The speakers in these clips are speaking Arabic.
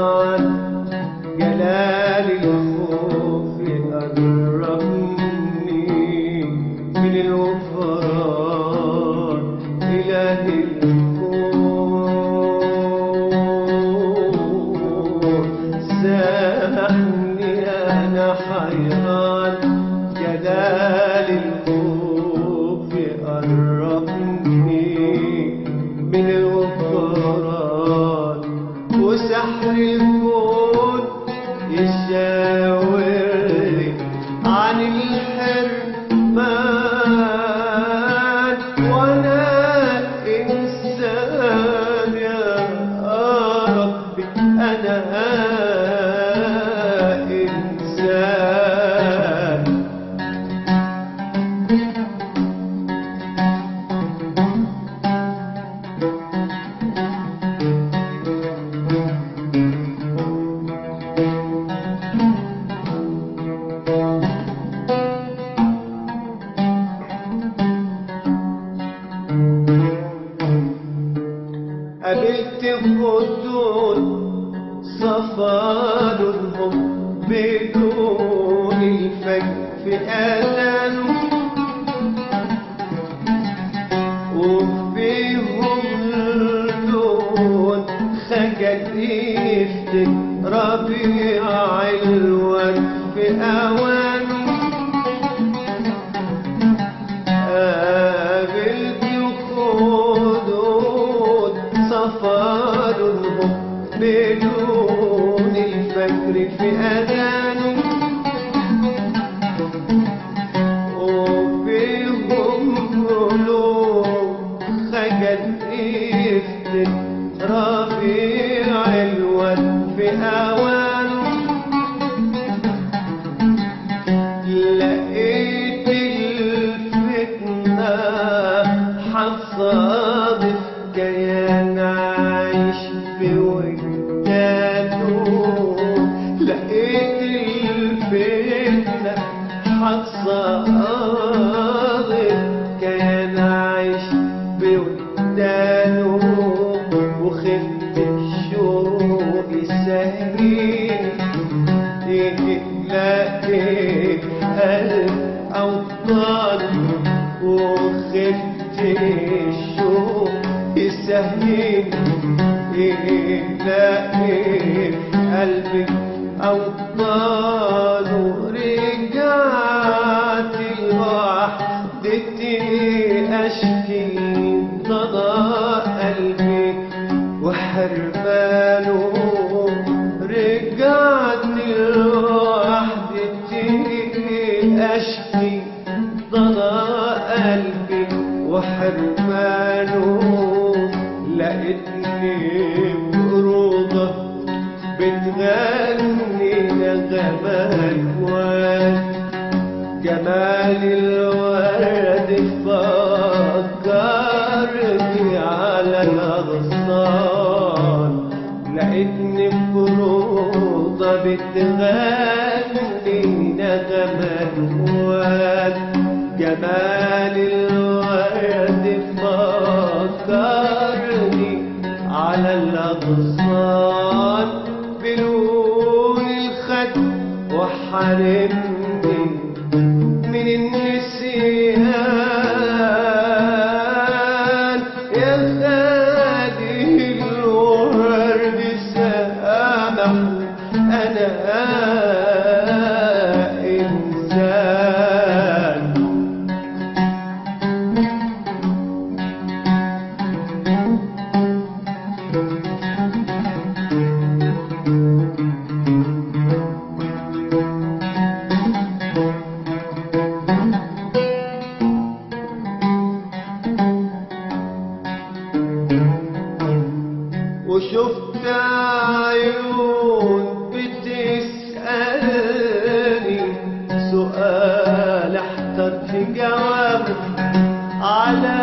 حيران جلال الخوف قربني من الغفران إله الكون سامحني أنا حيران جلال الخوف قربني من الغفران وسحر الكون يشاورني عن الحرمان وانا انسان يا ربي انا انسان قابلت خدود صفالهم بدون الفجر في آذانه وفيهم لون خجل يفتك ربيع الورد في أوانه قابلت خدود صفالهم بدون الفجر في أذانه وفيهم قلوب خجل يفتن ربيع الورد في أوانه لقيت الفتنة حصادف كيان عايش بوجدانه لقيت الفتنة حصادف كيان عايش بوجدانه وخفت الشوق السهيل لقيت قلب أوطان وخفت الشوق السهيل لقيت قلبي أوطان ورجعت لوحدتي أشكي ضناء قلبي وحرمانه رجعت لوحدتي أشكي ضناء قلبي وحرمانه لقيتني بروضة بتغني نغمات ورد جمال الورد فكرني على الأغصان لقيتني بروضة بتغني نغمات ورد جمال الورد فكرني على الأغصان بلون الخد وحرمني من النسيان يا غالي الورد سامح أنا إنسان وشفت عيون بتسألني سؤال احتر في جوابه على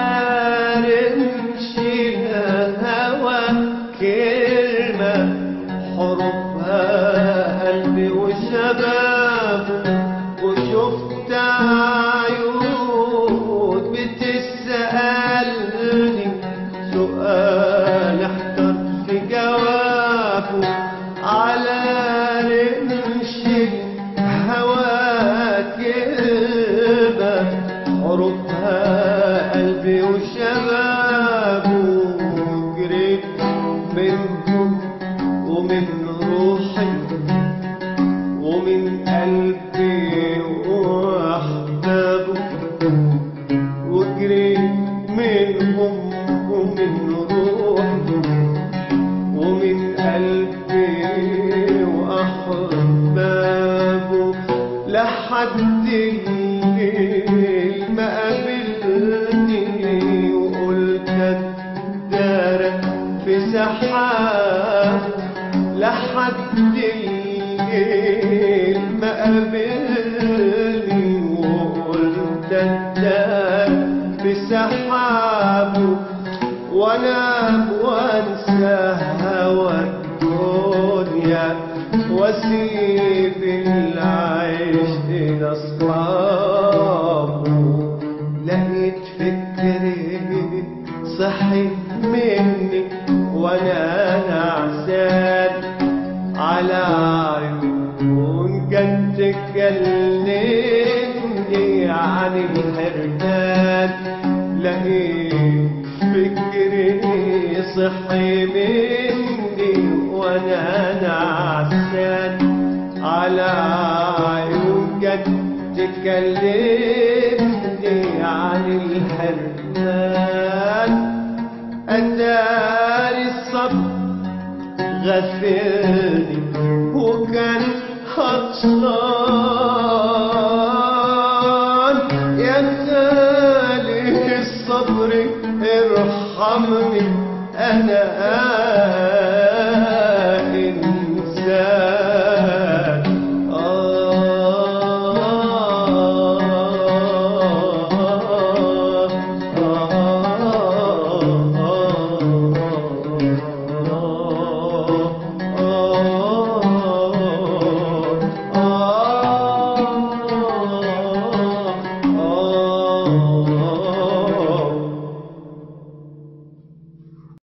رمش الهوى كلمة حروفها قلبي وشبابه وشفت عيون بتسألني سؤال احتر في جوابه على رمش الهوى كذبة حروفها قلبي وشبابه جريت منهم ومن روحي ومن قلبي وأحبابه وجريت منهم ومن روحي ومن قلبي وأحبابه لحد الليل ما قابلني وقلت الدار في سحاب لحد الليل ما قابلني وقلت الدار في سحابه وانام وانسى هوى الدنيا واسيب العيش لاصحابه لقيت فكري صحي مني وانا نعسان على عيون كانت تكلمني عن الحرمان لقيت فكري صحي مني وانا نعسان على عيون كانت تكلمني عن الحرمان أتاري الصبر غفلني وكان عطشان يا خالق الصبر ارحمني أنا إنسان